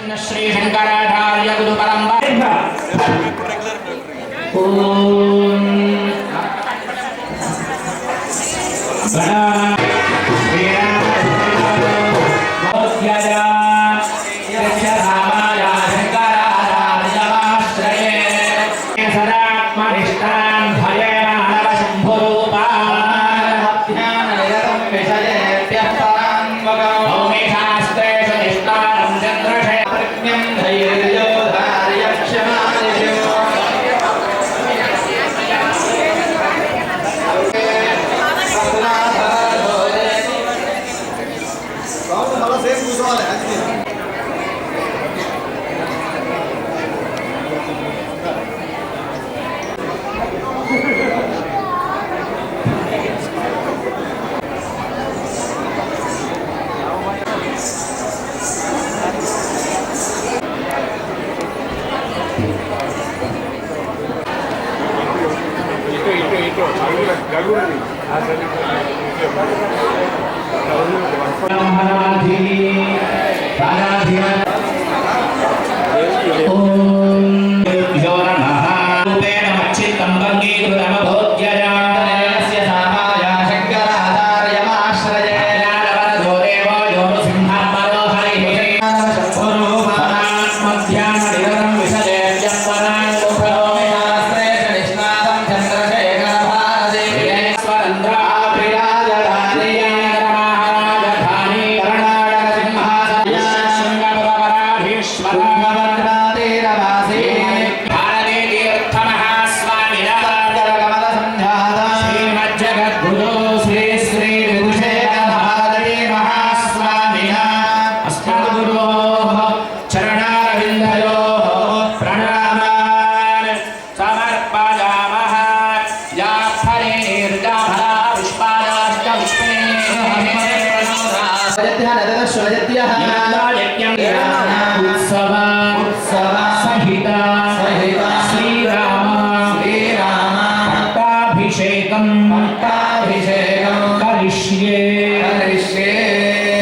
श्री शंकराचार्य गुरु परंपरा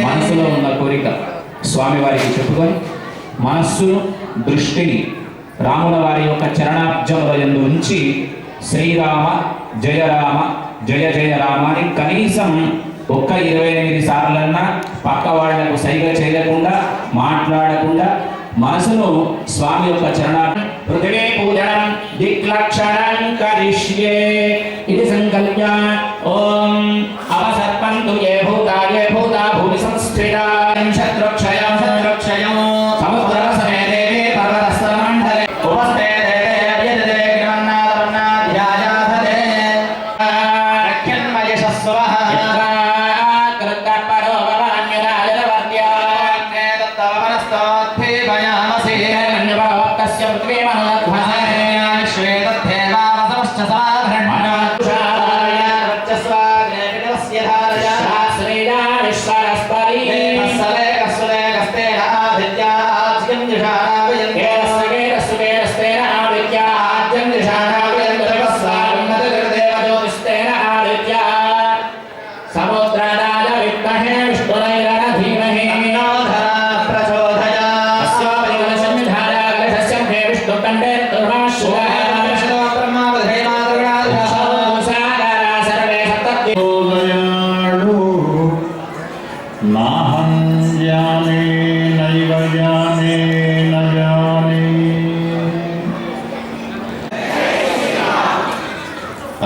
మనసులో ఉన్న కోరిక స్వామివారికి చెప్పుకొని మనస్సును దృష్టిని రాముల వారి యొక్క చరణాబ్జముల యందు ఉంచి శ్రీరామ జయ రామ జయ జయ రామ అని కనీసం ఒక్క 28 సార్లన్నా పక్క వాళ్లకు సైగ చేయకుండా మాట్లాడకుండా మనసును స్వామి యొక్క చరణాన్ని పృథివీ పూజనం దిక్లక్షణం కరిష్యే ఇది సంకల్ప్య ఓం అవసర్పంతు ఏ భూతా భూమి సంస్థితా శత్రుక్షయం సముద్ర సమేతే పర్వతస్థ మండలే ఉపస్థే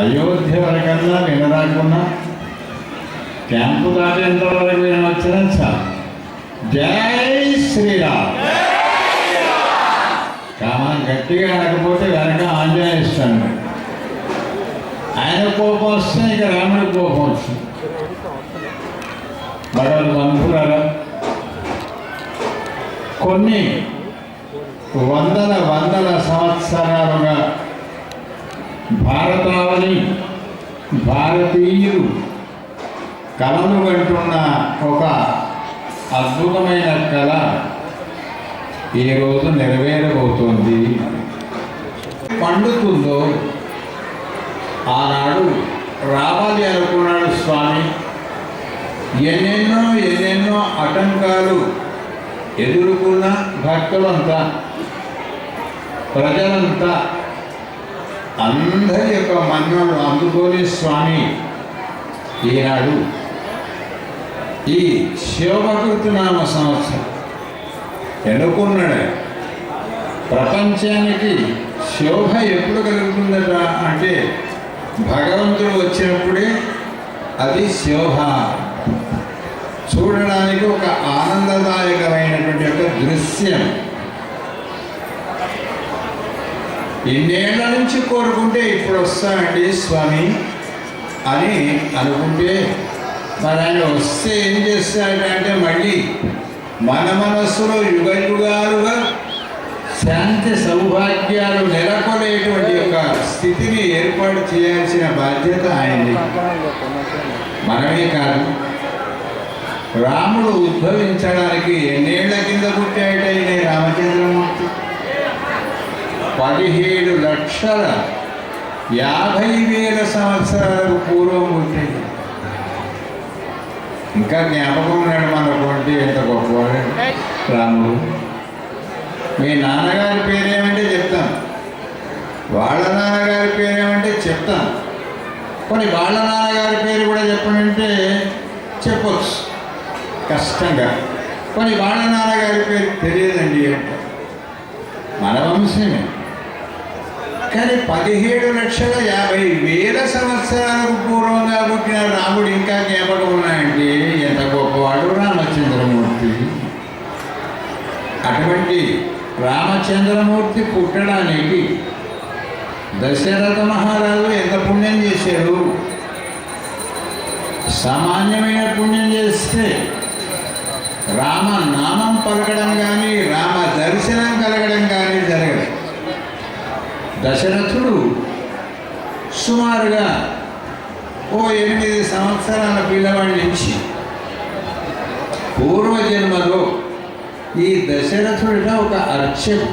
అయోధ్య వరకన్నా వినరాకున్నా క్యాంపు దాటేంత వరకు వినవచ్చిన చాలు. జై శ్రీరామ్. కామం గట్టిగా అనకపోతే వెనక ఆంజనేయ స్వామి ఆయన కోపం వస్తే ఇక రాముడి కోపం వస్తుంది. భగవద్ బంధువులారా, కొన్ని వందల సంవత్సరాలుగా భారతావని భారతీయులు కలలు కంటున్న ఒక అద్భుతమైన కళ ఈరోజు నెరవేరబోతోంది. పండుతుందో ఆనాడు రావాలి అనుకున్నాడు స్వామి. ఎన్నెన్నో ఆటంకాలు ఎదుర్కొన్న భక్తులంతా, ప్రజలంతా అందరి యొక్క మన్ననలు అందుకొని స్వామి ఈనాడు ఈ శోభకృతనామ సంవత్సరం ఎన్నుకున్నాడు. ప్రపంచానికి శోభ ఎప్పుడు కలుగుతుందట అంటే భగవంతుడు వచ్చినప్పుడే అది శోభ. చూడడానికి ఒక ఆనందదాయకమైనటువంటి ఒక దృశ్యం. ఇన్నేళ్ల నుంచి కోరుకుంటే ఇప్పుడు వస్తానండి స్వామి అని అనుకుంటే మరి ఆయన వస్తే ఏం చేస్తాడంటే మళ్ళీ మన మనస్సులో యుగ యుగాలుగా శాంతి సౌభాగ్యాలు నెలకొనేటువంటి యొక్క స్థితిని ఏర్పాటు చేయాల్సిన బాధ్యత ఆయనది. మనమే కాదు, రాముడు ఉద్భవించడానికి ఎన్నేళ్ల కింద పుట్టాడైన రామచంద్రమూర్తి 17,50,000 సంవత్సరాలకు పూర్వం పుట్టింది. ఇంకా జ్ఞాపకం ఉన్నాడు మనకుంటే ఎంత గొప్పవాడు రాముడు. మీ నాన్నగారి పేరేమంటే చెప్తాం, వాళ్ళ నాన్నగారి పేరేమంటే చెప్తాం. కొన్ని వాళ్ళ నాన్నగారి పేరు కూడా చెప్పనంటే చెప్పొచ్చు కష్టంగా. కొన్ని వాళ్ళ నాన్నగారి పేరు తెలియదండి అంటే మన వంశమే. కానీ 17,50,000 సంవత్సరాలకు పూర్వంగా పుట్టిన రాముడు ఇంకా జ్ఞాపకం ఉన్నాయంటే ఎంత గొప్పవాడు రామచంద్రమూర్తి. అటువంటి రామచంద్రమూర్తి పుట్టడానికి దశరథ మహారాజు ఎంత పుణ్యం చేశారు. సామాన్యమైన పుణ్యం చేస్తే రామ నామం పలకడం కానీ రామ దర్శనం కలగడం కానీ జరగదు. దశరథుడు సుమారుగా 8 సంవత్సరాల పిల్లవాడి నుంచి పూర్వజన్మలో ఈ దశరథుడిగా ఒక అర్చకుడు.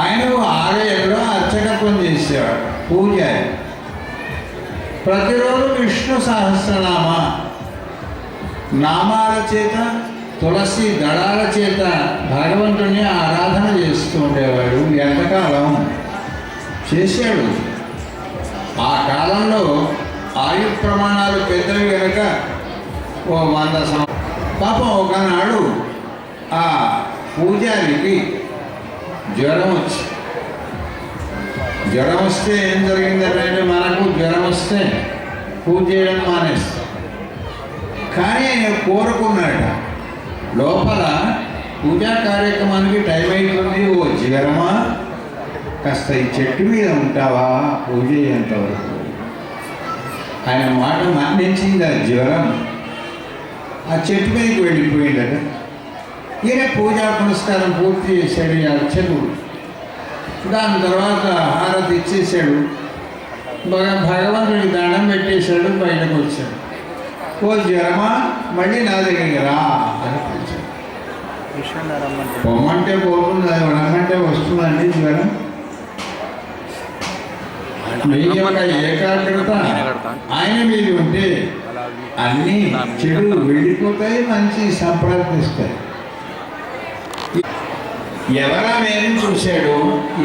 ఆయన ఆలయంలో అర్చకత్వం చేసేవాడు, పూజారి. ప్రతిరోజు విష్ణు సహస్రనామ నామాల చేత, తులసి దళాల చేత భగవంతుని ఆరాధన చేస్తూ ఉండేవాడు. ఎంతకాలం చేశాడు. ఆ కాలంలో ఆయు ప్రమాణాలు పెద్దవి కనుక 100 సంవత్సరాలు. పాపం ఒకనాడు ఆ పూజారికి జ్వరం వస్తే ఏం జరిగిందంటే మనకు జ్వరం వస్తే పూజ చేయడం మానేస్తాం. కానీ ఆయన కోరుకున్నాడు లోపల పూజా కార్యక్రమానికి టైం అయిపోయింది, ఓ జ్వరమా కాస్త ఈ చెట్టు మీద ఉంటావా పూజ అయ్యేంతవరకు. ఆయన మాట మన్నించింది ఆ జ్వరం. ఆ చెట్టు మీదకి వెళ్ళిపోయిందట. ఈయన పూజా పునస్కారం పూర్తి చేశాడు ఈ అర్చకుడు. దాని తర్వాత హారతి ఇచ్చేసాడు, భగవంతుడికి దండం పెట్టేశాడు, బయటకు వచ్చాడు. ఓ జ్వరమా మళ్ళీ నా దగ్గరికి రా అని పిలిచాడు. పొమ్మంటే పోతుంది, అది రమ్మంటే వస్తుందండి జ్వరం. మీ యొక్క ఏకాగ్రత ఆయన మీద ఉంటే అన్నీ చెడు వెళ్ళిపోతాయి, మంచి సంప్రాప్తిస్తాయి. ఎవరా మేలు చూశాడు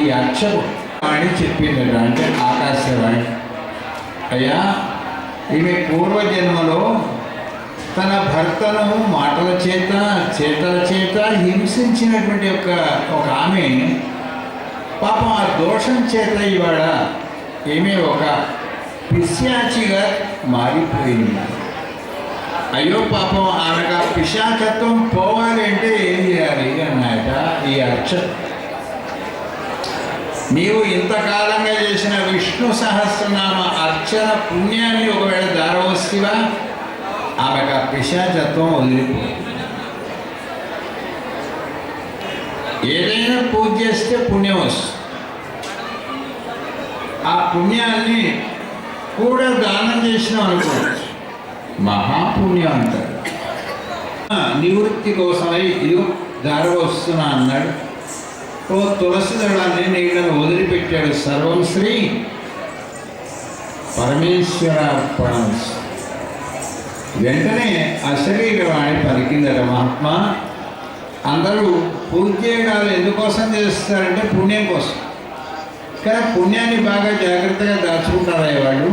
ఈ అక్షరం అని చెప్పిందట, అంటే ఆకాశవాణి. అయ్యా ఈమె పూర్వజన్మలో తన భర్తను మాటల చేత చేతల చేత హింసించినటువంటి ఒక ఆమె పాపం ఆ దోషం చేత ఇవాళ ఈమె ఒక పిశాచిగా మారిపోయింది. అయ్యో పాపం ఆమెకు ఆ పిశాచత్వం పోవాలి అంటే ఏం చేయాలి అన్నాయట ఈ అర్చన. నీవు ఇంతకాలంగా చేసిన విష్ణు సహస్రనామ అర్చన పుణ్యాన్ని ఒకవేళ దారవస్తువా ఆమెకు ఆ పిశాచత్వం వదిలిపోయింది. ఏదైనా పూజ చేస్తే పుణ్యం వస్తుంది. ఆ పుణ్యాన్ని కూడా దానం చేసినాం అనుకోవచ్చు, మహాపుణ్యం అంటారు. నివృత్తి కోసమై ఇదిగో దారవస్తున్నా అన్నాడు. ఓ తులసి దళాన్ని నీళ్ళను వదిలిపెట్టాడు. సర్వం శ్రీ పరమేశ్వరార్పణం. వెంటనే అశరీరవాణి పలికిందట, మహాత్మా అందరూ పూజలు ఎందుకోసం చేస్తారంటే పుణ్యం కోసం. కానీ పుణ్యాన్ని బాగా జాగ్రత్తగా దాచుకుంటారా వాళ్ళు.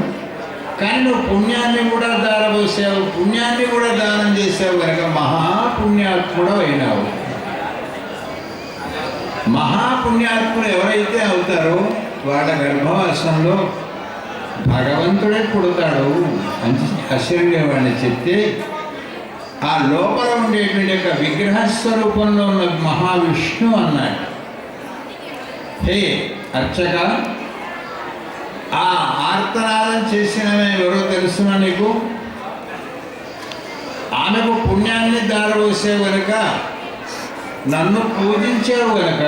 కానీ నువ్వు పుణ్యాన్ని కూడా దారబోసావు, పుణ్యాన్ని కూడా దానం చేసావు కనుక మహాపుణ్యాత్ముడు అయినావు. మహాపుణ్యాత్ముడు ఎవరైతే అవుతారో వాళ్ళ గర్భవాసంలో భగవంతుడే పుడతాడు అని అశరీరవాణి చెప్తే, ఆ లోపల ఉండేటువంటి యొక్క విగ్రహ స్వరూపంలో ఉన్న మహావిష్ణు అన్నాడు. హే అర్చక, ఆ ఆర్తనాదం చేసిన ఎవరో తెలుసునా నీకు? ఆమెకు పుణ్యాన్ని దారపోసావు గనక, నన్ను పూజించావు గనక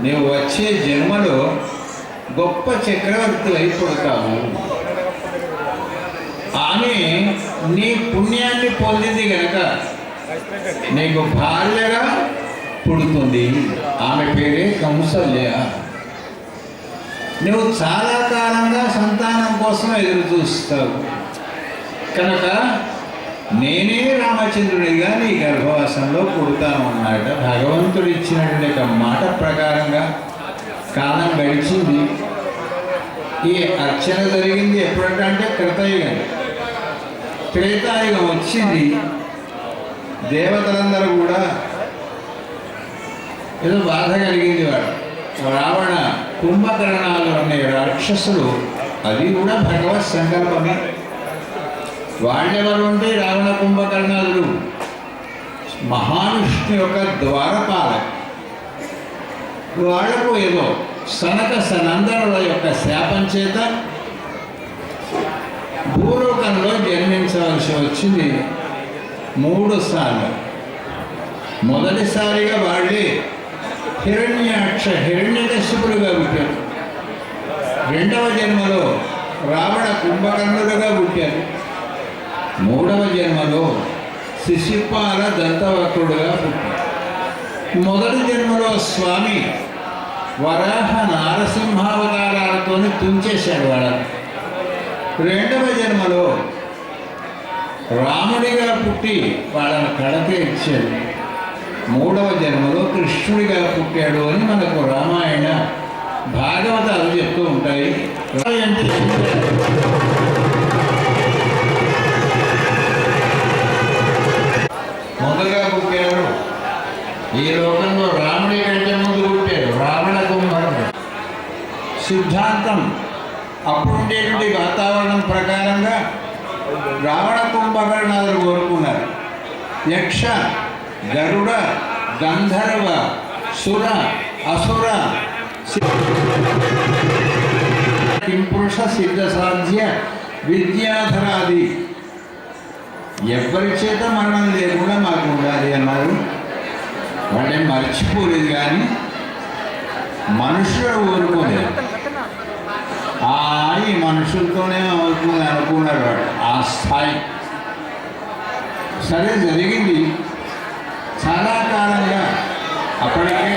నీవు వచ్చే జన్మలో గొప్ప చక్రవర్తి అయిపోతావు. ఆమె నీ పుణ్యాన్ని పొందింది గనక నీకు భార్యగా పుడుతుంది. ఆమె పేరే కౌసల్య. నువ్వు చాలా కాలంగా సంతానం కోసం ఎదురు చూస్తావు కనుక నేనే రామచంద్రుడిగా నీ గర్భవాసంలో పుడతాను అన్నాడ. భగవంతుడు ఇచ్చినటువంటి మాట ప్రకారంగా కాలం గడిచింది. ఈ అర్చన జరిగింది ఎప్పుడంటే కృతయుగం. త్రేతాయుగం వచ్చింది. దేవతలందరూ కూడా ఏదో బాధ కలిగింది. వాడు రావణ కుంభకర్ణాలు అనే రాక్షసులు, అది కూడా భగవత్ సంకల్పమే. వాళ్ళెవరు అంటే రావణ కుంభకర్ణాలు మహావిష్ణు యొక్క ద్వారపాలక. వాళ్లకు ఏదో సనక సనందనుల యొక్క శాపం చేత భూలోకంలో జన్మించవలసి వచ్చింది 3 సార్లు. మొదటిసారిగా వాళ్ళే హిరణ్యకశిపులుగా పుట్టారు. 2వ జన్మలో రావణ కుంభకర్ణులుగా పుట్టారు. 3వ జన్మలో శిశుపాల దంతవక్రుడుగా పుట్టారు. మొదటి జన్మలో స్వామి వరాహ నారసింహావతారాలతో తుంచేశాడు వాళ్ళని. 2వ జన్మలో రాముడిగా పుట్టి వాళ్ళని కడతీర్చాడు. 3వ జన్మలో కృష్ణుడిగా పుట్టాడు అని మనకు రామాయణ భాగవతాలు చెప్తూ ఉంటాయి. అంటే మొదలుగా పుట్టాడు. ఈ లోకంలో రాముడి కంటే ముందు పుట్టాడు రావణ కుంభకర్ణుడు. సిద్ధాంతం అప్పుడుండేటువంటి వాతావరణం ప్రకారంగా రావణ కుంభకర్ణాలు కోరుకున్నారు. యక్ష, గరుడ, గంధర్వ, సుర, అసుర, కింపురుష, సిద్ధ సాధ్య, విద్యాధరాది ఎవరి చేత మరణం లేకుండా మాకు ఉండాలి అన్నారు. వాళ్ళేం మర్చిపోలేదు, కానీ మనుషులు కోరుకోలేదు. ఈ మనుషులతోనే అవుతుంది అనుకున్నారు వాడు. ఆ స్థాయి సరే జరిగింది. చాలా కాలంగా అప్పటికే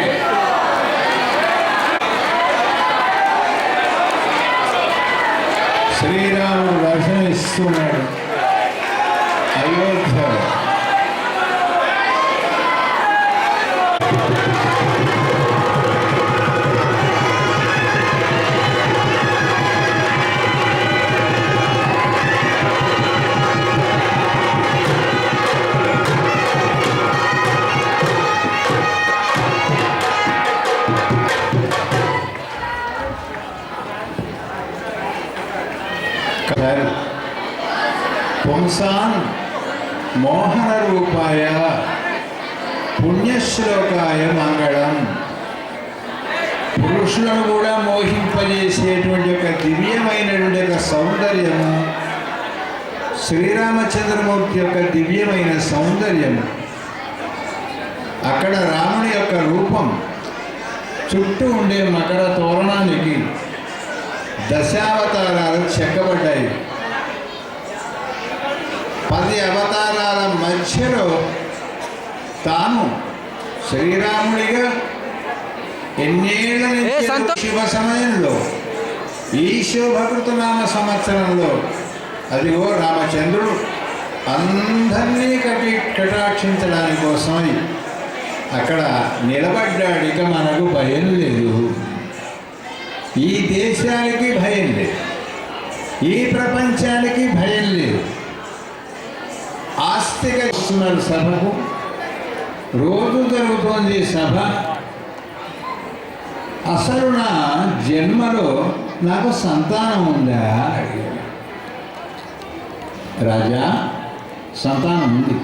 శ్రీరాముడు దర్శనమిస్తున్నాడు అయోధ్యలో. పుంసాన్ మోహన రూపాయ పుణ్యశ్లోకాయ మంగళం. పురుషులను కూడా మోహింపజేసేటువంటి ఒక దివ్యమైనటువంటి ఒక సౌందర్యము, శ్రీరామచంద్రమూర్తి యొక్క దివ్యమైన సౌందర్యము. అక్కడ రాముడి యొక్క రూపం చుట్టూ ఉండే మకర తోరణానికి దశావతారాలు చెక్కబడ్డాయి. 10 అవతారాల మధ్యలో తాను శ్రీరాముడిగా ఎన్నేళ్ల శుభ సమయంలో ఈ శోభకృతనామ సంవత్సరంలో అదిగో రామచంద్రుడు అందరినీ కటాక్షించడానికి కోసమై అక్కడ నిలబడ్డాడు. ఇక మనకు భయం లేదు, ఈ దేశానికి భయం లేదు, ఈ ప్రపంచానికి భయం లేదు. ఆస్తిగా ఇస్తున్నారు సభకు, రోజు జరుగుతోంది సభ. అసలు నా జన్మలో నాకు సంతానం ఉందా అడిగాడు. రాజా, సంతానం ఉంది.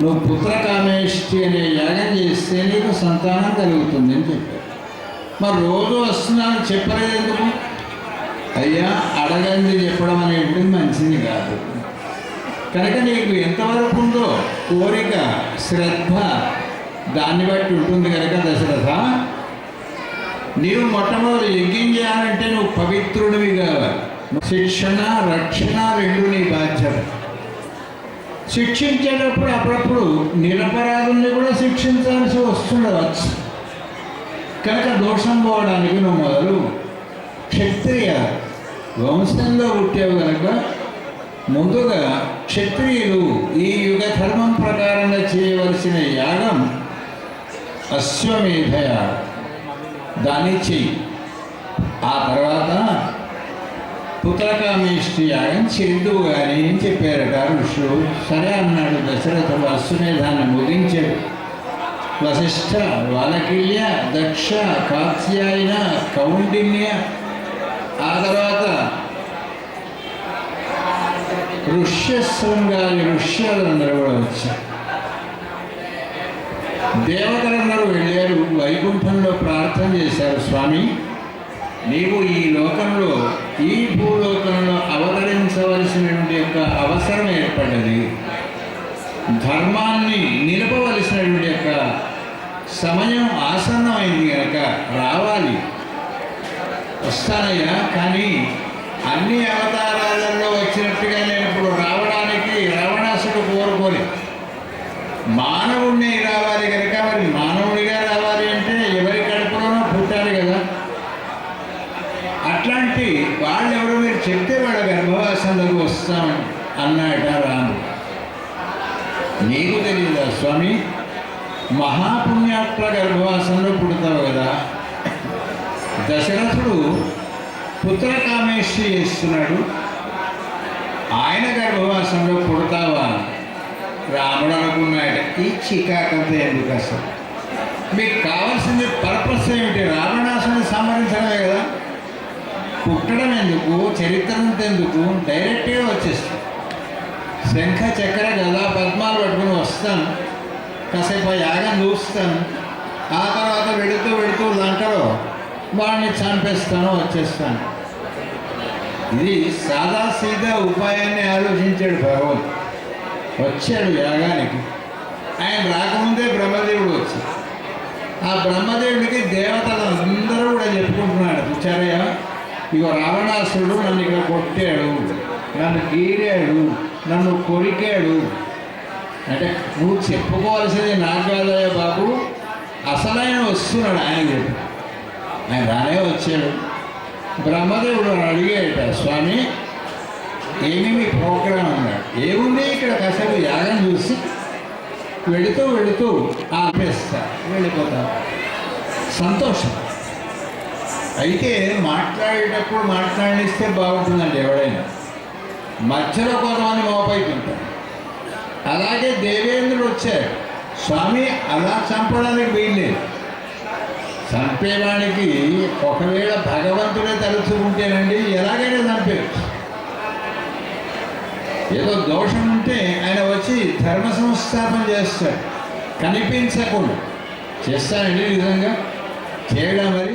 నువ్వు పుత్రకామేష్టి అనే యాగం చేస్తే నీకు సంతానం కలుగుతుంది అని చెప్పారు. మరి రోజు వస్తున్నాను చెప్పలేదు ఎందుకు? అయ్యా, అడగంది చెప్పడం అనేటిది మంచిది కాదు. కనుక నీకు ఎంతవరకు ఉందో కోరిక, శ్రద్ధ దాన్ని బట్టి ఉంటుంది. కనుక దశరథ, నీవు మొట్టమొదటి యజ్ఞం చేయాలంటే నువ్వు పవిత్రుడివి కావాలి. శిక్షణ, రక్షణ రెండు నీ బాధ్యత. శిక్షించేటప్పుడు అప్పుడప్పుడు నిరపరాధుల్ని కూడా శిక్షించాల్సి వస్తుండవచ్చు. కనుక దోషం పోవడానికి నువ్వు మొదలు క్షత్రియ వంశంలో పుట్టావు కనుక ముందుగా క్షత్రియులు ఈ యుగ ధర్మం ప్రకారంగా చేయవలసిన యాగం అశ్వమేధ యాగం, దాన్ని చెయ్యి. ఆ తర్వాత పుత్రకామేష్టి యాగం చేద్దువు కానీ అని చెప్పారట ఋషులు. సరే అన్నాడు దశరథుడు. అశ్వమేధాన్ని ముగించాడు. వశిష్ఠ, వాలకిల్య, దక్ష, కాత్యాయన, కౌండిన్య, ఆ తర్వాత ఋష్యశృంగారి ఋష్యాలందరూ కూడా వచ్చారు. దేవతలందరూ వెళ్ళారు. వైకుంఠంలో ప్రార్థన చేశారు. స్వామి, నీవు ఈ లోకంలో, ఈ భూలోకంలో అవతరించవలసినటువంటి యొక్క అవసరం ఏర్పడ్డది. ధర్మాన్ని నిలపవలసినటువంటి యొక్క సమయం ఆసన్నమైంది కనుక రావాలి. వస్తానయ్యా, కానీ అన్ని అవతారాలలో వచ్చినట్టుగా నేను ఇప్పుడు రావడానికి రావణాసుడు కోరుకోని మానవుడిని రావాలి కనుక, మరి మానవుడిగా రావాలి అంటే ఎవరి కడుపులోనో పుట్టాలి కదా. అట్లాంటి వాళ్ళు ఎవరు మీరు చెప్తే వాళ్ళ గర్భవాసంలోకి వస్తామని అన్నాట రాముడు. నీకు తెలియదా స్వామి, మహాపుణ్యాత్మ గర్భవాసంలో పుడతావు కదా. దశరథుడు పుత్రకామేష్టి చేస్తున్నాడు, ఆయన గర్భవాసంలో పుడతావా? రాముడు అనుకున్నాడు, ఈ చికాకంతా ఎందుకు అసలు? మీకు కావాల్సింది పర్పస్ ఏమిటి? రావణాసుని సంహరించడమే కదా. పుట్టడం ఎందుకు, చరిత్రంత ఎందుకు? డైరెక్ట్గా వచ్చేస్తాను. శంఖ చక్ర గదా పద్మాలు పట్టుకుని వస్తాను, కాసేపు యాగం చూస్తాను, ఆ తర్వాత వెళుతూ వెళుతూ లంకలో వాడిని చంపేస్తాను, వచ్చేస్తాను. ఇది సాదాసీదా ఉపాయాన్ని ఆలోచించాడు భగవంతుడు. వచ్చాడు యాగానికి. ఆయన రాకముందే బ్రహ్మదేవుడు వచ్చాడు. ఆ బ్రహ్మదేవుడికి దేవతలు అందరూ కూడా చెప్పుకుంటున్నాడు, చూచారయ్యా, ఇగో రావణాసుడు నన్ను ఇక్కడ కొట్టాడు, నన్ను గీరాడు, నన్ను కొరికాడు. అంటే నువ్వు చెప్పుకోవాల్సింది నాకు కాదయ్యా బాబు, అసలైన వస్తున్నాడు. ఆయన చెప్పి ఆయన రానే వచ్చాడు. బ్రహ్మదేవుడు అడిగాడట, స్వామి ఏమి మీ ప్రోగ్రాం అన్నాడు. ఏముంది ఇక్కడ, కాసేపు యాగం చూసి వెళుతూ వెళుతూ ఆపేస్తా, వెళ్ళిపోతా. సంతోషం. అయితే మాట్లాడేటప్పుడు మాట్లాడిస్తే బాగుంటుందండి. ఎవడైనా మధ్యలో కొంతమంది మోపైతుంటారు. అలాగే దేవేంద్రుడు వచ్చారు. స్వామి అలా చంపడానికి వీల్లేదు. చంపేవానికి ఒకవేళ భగవంతుడే తలుచుకుంటేనండి ఎలాగైనా చంపేయచ్చు. ఏదో దోషం ఉంటే ఆయన వచ్చి ధర్మ సంస్థాపన చేస్తాడు, కనిపించకుండా చేస్తానండి. నిజంగా చేయడం మరి